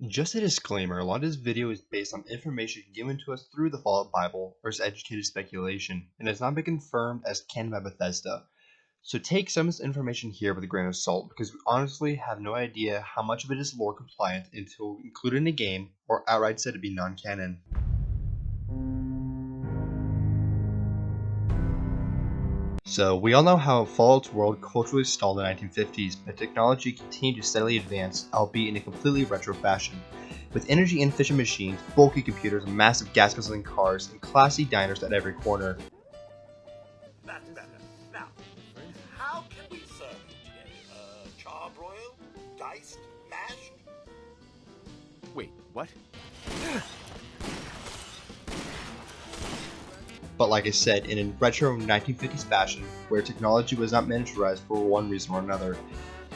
Just a disclaimer, a lot of this video is based on information given to us through the Fallout Bible or is educated speculation, and has not been confirmed as canon by Bethesda. So take some of this information here with a grain of salt, because we honestly have no idea how much of it is lore compliant until included in a game, or outright said to be non-canon. So, we all know how Fallout's world culturally stalled in the 1950s, but technology continued to steadily advance, albeit in a completely retro fashion. With energy inefficient machines, bulky computers, massive gas guzzling cars, and classy diners at every corner. That's better. Now, how can we serve it today? Charbroiled? Diced? Mashed? Wait, what? But like I said, in a retro 1950s fashion, where technology was not miniaturized for one reason or another.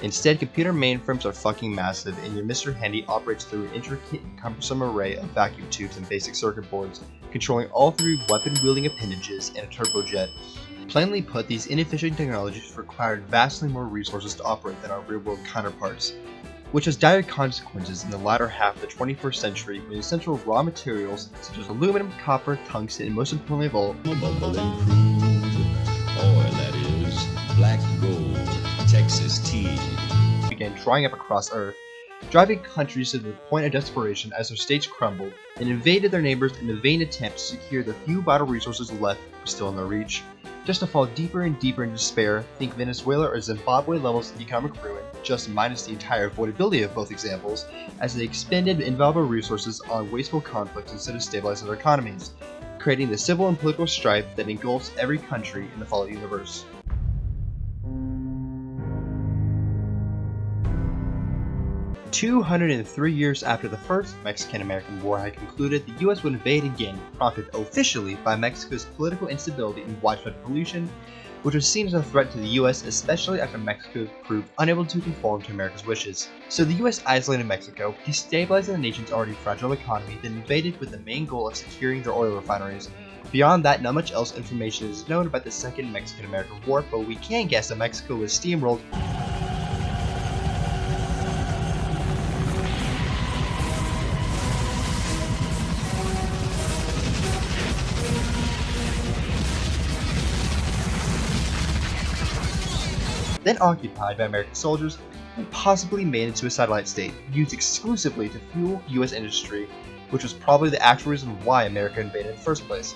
Instead, computer mainframes are fucking massive, and your Mr. Handy operates through an intricate and cumbersome array of vacuum tubes and basic circuit boards, controlling all three weapon-wielding appendages and a turbojet. Plainly put, these inefficient technologies required vastly more resources to operate than our real-world counterparts, which has dire consequences in the latter half of the 21st century when essential raw materials such as aluminum, copper, tungsten, and most importantly of all, Bubble improved, or that is, black gold, Texas tea. began drying up across Earth, driving countries to the point of desperation as their states crumbled and invaded their neighbors in a vain attempt to secure the few vital resources left still in their reach, just to fall deeper and deeper into despair. Think Venezuela or Zimbabwe levels of economic ruin, just minus the entire avoidability of both examples, as they expended invaluable resources on wasteful conflicts instead of stabilizing their economies, creating the civil and political strife that engulfs every country in the Fallout universe. "203 years after the first Mexican-American War had concluded, the US would invade again, prompted officially by Mexico's political instability and widespread pollution, which was seen as a threat to the US, especially after Mexico proved unable to conform to America's wishes. So the US isolated Mexico, destabilizing the nation's already fragile economy, then invaded with the main goal of securing their oil refineries. Beyond that, not much else information is known about the Second Mexican-American War, but we can guess that Mexico was steamrolled then occupied by American soldiers, and possibly made into a satellite state, used exclusively to fuel US industry, which was probably the actual reason why America invaded in the first place.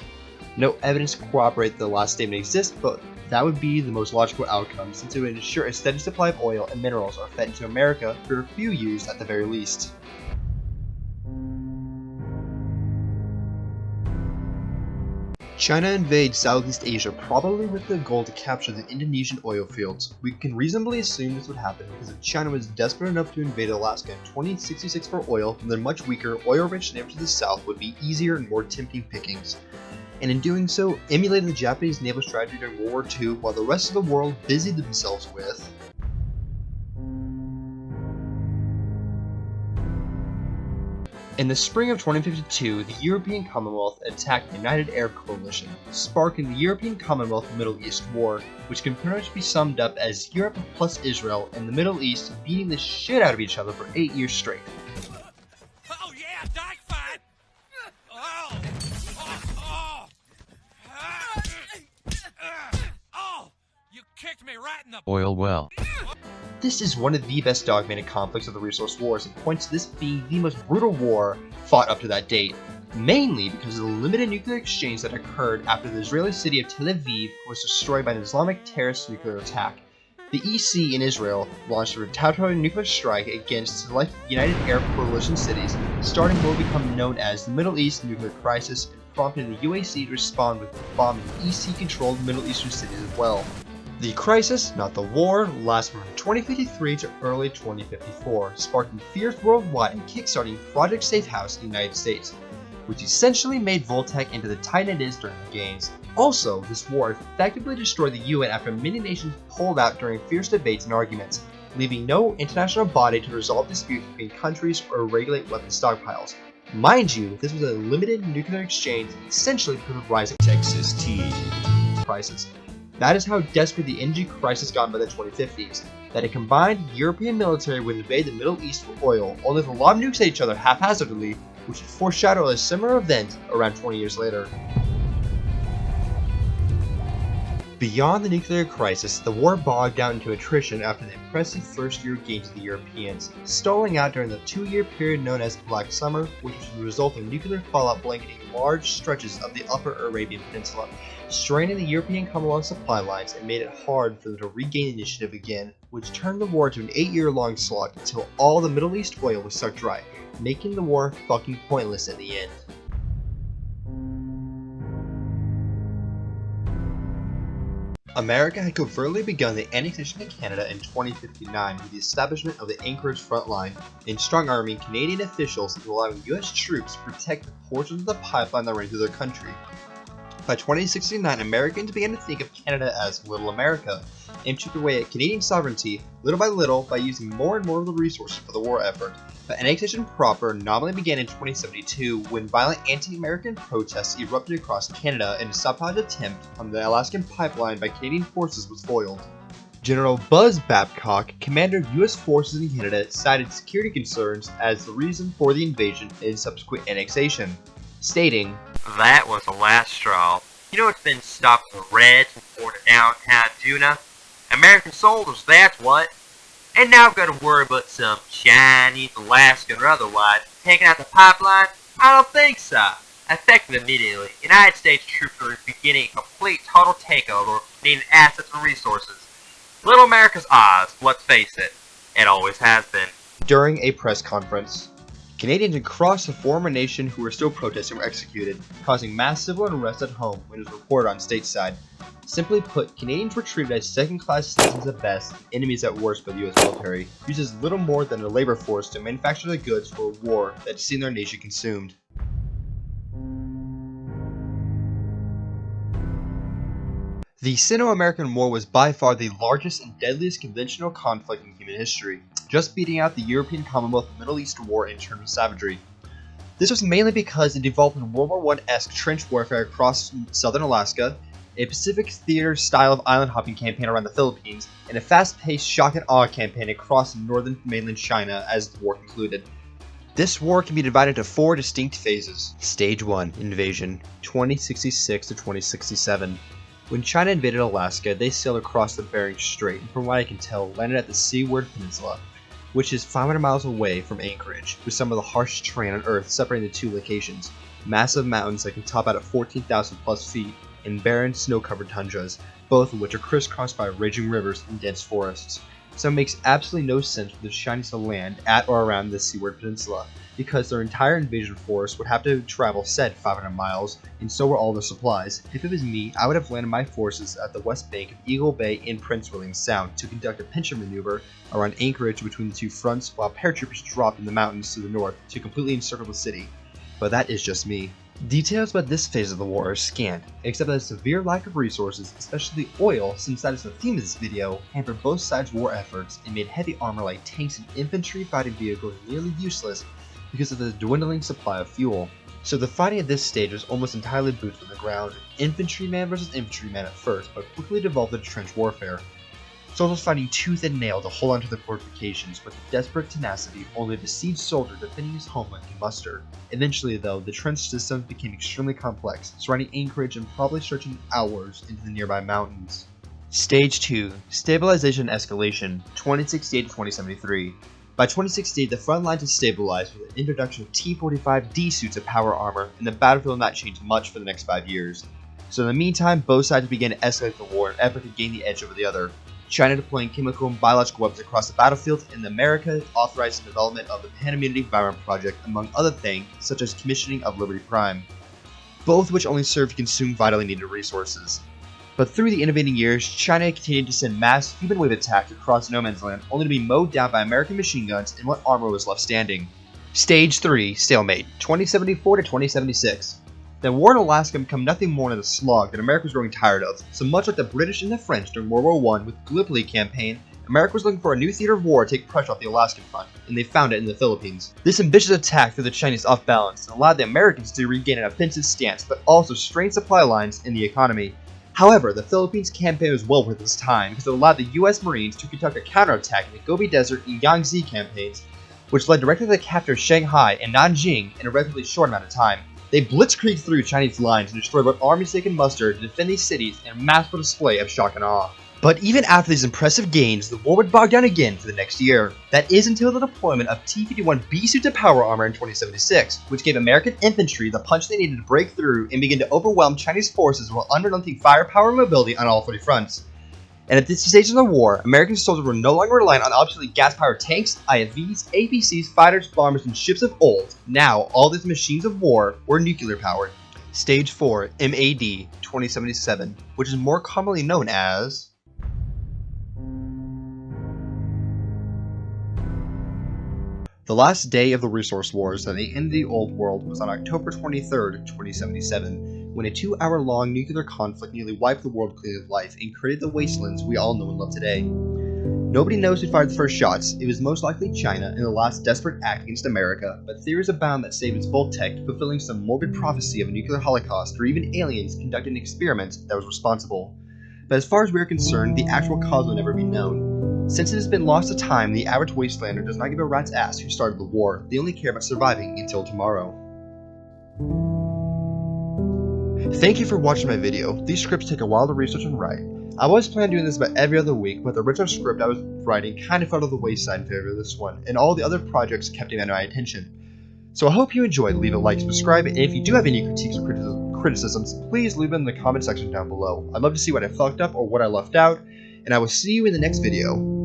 No evidence to corroborate that the last statement exists, but that would be the most logical outcome, since it would ensure a steady supply of oil and minerals are fed into America for a few years at the very least. China invades Southeast Asia probably with the goal to capture the Indonesian oil fields. We can reasonably assume this would happen because if China was desperate enough to invade Alaska in 2066 for oil, then much weaker, oil-rich neighbors to the south would be easier and more tempting pickings. And in doing so, emulated the Japanese naval strategy during World War II while the rest of the world busied themselves with In the spring of 2052, the European Commonwealth attacked the United Arab Coalition, sparking the European Commonwealth-Middle East War, which can pretty much be summed up as Europe plus Israel and the Middle East beating the shit out of each other for 8 years straight. Oh yeah, dog fight! Oh! Oh! You kicked me right in the Oil well. This is one of the best documented conflicts of the Resource Wars and points to this being the most brutal war fought up to that date, mainly because of the limited nuclear exchange that occurred after the Israeli city of Tel Aviv was destroyed by an Islamic terrorist nuclear attack. The EC in Israel launched a retaliatory nuclear strike against select United Arab Coalition cities, starting what will become known as the Middle East Nuclear Crisis and prompting the UAC to respond with bombing EC-controlled Middle Eastern cities as well. The crisis, not the war, lasted from 2053 to early 2054, sparking fears worldwide and kickstarting Project Safe House in the United States, which essentially made Voltec into the titan it is during the games. Also, this war effectively destroyed the UN after many nations pulled out during fierce debates and arguments, leaving no international body to resolve disputes between countries or regulate weapon stockpiles. Mind you, this was a limited nuclear exchange essentially because of rising Texas tea. prices. That is how desperate the energy crisis got by the 2050s, that a combined European military would invade the Middle East for oil, only to lob nukes at each other haphazardly, which would foreshadow a similar event around 20 years later. Beyond the nuclear crisis, the war bogged down into attrition after the impressive first-year gains of the Europeans, stalling out during the 2-year period known as Black Summer, which was the result of nuclear fallout blanketing large stretches of the Upper Arabian Peninsula, straining the European Commonwealth supply lines and made it hard for them to regain initiative again, which turned the war to an 8-year-long slog until all the Middle East oil was sucked dry, making the war fucking pointless in the end. America had covertly begun the annexation of Canada in 2059 with the establishment of the Anchorage Front Line and strong-arming Canadian officials into allowing U.S. troops to protect the portions of the pipeline that ran through their country. By 2069, Americans began to think of Canada as Little America and chipped away at Canadian sovereignty little by little by using more and more of the resources for the war effort. But annexation proper nominally began in 2072 when violent anti-American protests erupted across Canada and a sabotage attempt on the Alaskan pipeline by Canadian forces was foiled. General Buzz Babcock, commander of U.S. forces in Canada, cited security concerns as the reason for the invasion and subsequent annexation, stating, "That was the last straw. You know it's been stopping the Reds from going to downtown Tuna? American soldiers, that's what. And now I've got to worry about some Chinese, Alaskan, or otherwise taking out the pipeline? I don't think so. Effective immediately, United States troops are beginning a complete total takeover of Canadian assets and resources. Little America's Oz, let's face it. It always has been." During a press conference, Canadians across the former nation who were still protesting were executed, causing mass civil unrest at home when it was reported on stateside. Simply put, Canadians were treated as second-class citizens at best, enemies at worst by the U.S. military, uses little more than a labor force to manufacture the goods for a war that had seen their nation consumed. The Sino-American War was by far the largest and deadliest conventional conflict in human history, just beating out the European Commonwealth Middle East War in terms of savagery. This was mainly because it developed in World War I-esque trench warfare across southern Alaska, a Pacific theater style of island hopping campaign around the Philippines, and a fast-paced shock and awe campaign across northern mainland China as the war concluded. This war can be divided into 4 distinct phases. Stage 1, Invasion, 2066 to 2067. When China invaded Alaska, they sailed across the Bering Strait and from what I can tell, landed at the Seaward Peninsula, which is 500 miles away from Anchorage, with some of the harshest terrain on Earth separating the two locations. Massive mountains that can top out at 14,000 plus feet, and barren, snow-covered tundras, both of which are crisscrossed by raging rivers and dense forests. So it makes absolutely no sense for the Chinese to land at or around the Seaward Peninsula, because their entire invasion force would have to travel said 500 miles, and so were all their supplies. If it was me, I would have landed my forces at the west bank of Eagle Bay in Prince William Sound to conduct a pincher maneuver around Anchorage between the two fronts while paratroopers dropped in the mountains to the north to completely encircle the city. But that is just me. Details about this phase of the war are scant, except that a severe lack of resources, especially oil, since that is the theme of this video, hampered both sides' war efforts and made heavy armor like tanks and infantry fighting vehicles nearly useless because of the dwindling supply of fuel. So the fighting at this stage was almost entirely boots on the ground, infantryman versus infantryman at first, but quickly devolved into trench warfare. Soldiers fighting tooth and nail to hold onto the fortifications with the desperate tenacity only a besieged soldier defending his homeland can muster. Eventually though, the trench systems became extremely complex, surrounding Anchorage and probably stretching outwards into the nearby mountains. Stage 2, Stabilization and Escalation, 2068 to 2073. By 2068, the front lines had stabilized with the introduction of T-45D suits of power armor, and the battlefield did not change much for the next 5 years. So in the meantime, both sides began to escalate the war in an effort to gain the edge over the other. China deploying chemical and biological weapons across the battlefield, and America authorized the development of the Pan-Immunity Environment Project, among other things, such as commissioning of Liberty Prime, both which only served to consume vitally needed resources. But through the intervening years, China continued to send mass human wave attacks across no man's land, only to be mowed down by American machine guns and what armor was left standing. Stage 3, Stalemate, 2074 to 2076. The war in Alaska became nothing more than a slog that America was growing tired of, so much like the British and the French during World War I with the Gallipoli campaign, America was looking for a new theater of war to take pressure off the Alaskan front, and they found it in the Philippines. This ambitious attack threw the Chinese off balance and allowed the Americans to regain an offensive stance, but also strained supply lines in the economy. However, the Philippines campaign was well worth its time because it allowed the US Marines to conduct a counterattack in the Gobi Desert and Yangtze campaigns, which led directly to the capture of Shanghai and Nanjing in a relatively short amount of time. They blitzkrieged through Chinese lines and destroyed what armies they could muster to defend these cities in a masterful display of shock and awe. But even after these impressive gains, the war would bog down again for the next year. That is until the deployment of T-51B suits of power armor in 2076, which gave American infantry the punch they needed to break through and begin to overwhelm Chinese forces while unrelenting firepower and mobility on all 30 fronts. And at this stage of the war, American soldiers were no longer relying on obsolete gas-powered tanks, IFVs, APCs, fighters, bombers, and ships of old. Now, all these machines of war were nuclear-powered. Stage 4, MAD 2077, which is more commonly known as... The last day of the Resource Wars at the end of the Old World was on October 23rd, 2077, when a 2-hour-long nuclear conflict nearly wiped the world clean of life and created the wastelands we all know and love today. Nobody knows who fired the first shots. It was most likely China in the last desperate act against America, but theories abound that save its Voltec, fulfilling some morbid prophecy of a nuclear holocaust, or even aliens conducting an experiment that was responsible. But as far as we are concerned, the actual cause will never be known. Since it has been lost to time, the average wastelander does not give a rat's ass who started the war. They only care about surviving until tomorrow. Thank you for watching my video. These scripts take a while to research and write. I always planned on doing this about every other week, but the original script I was writing kind of fell to the wayside in favor of this one, and all the other projects kept demanding my attention. So I hope you enjoyed. Leave a like, subscribe, and if you do have any critiques or criticisms, please leave them in the comment section down below. I'd love to see what I fucked up or what I left out, and I will see you in the next video.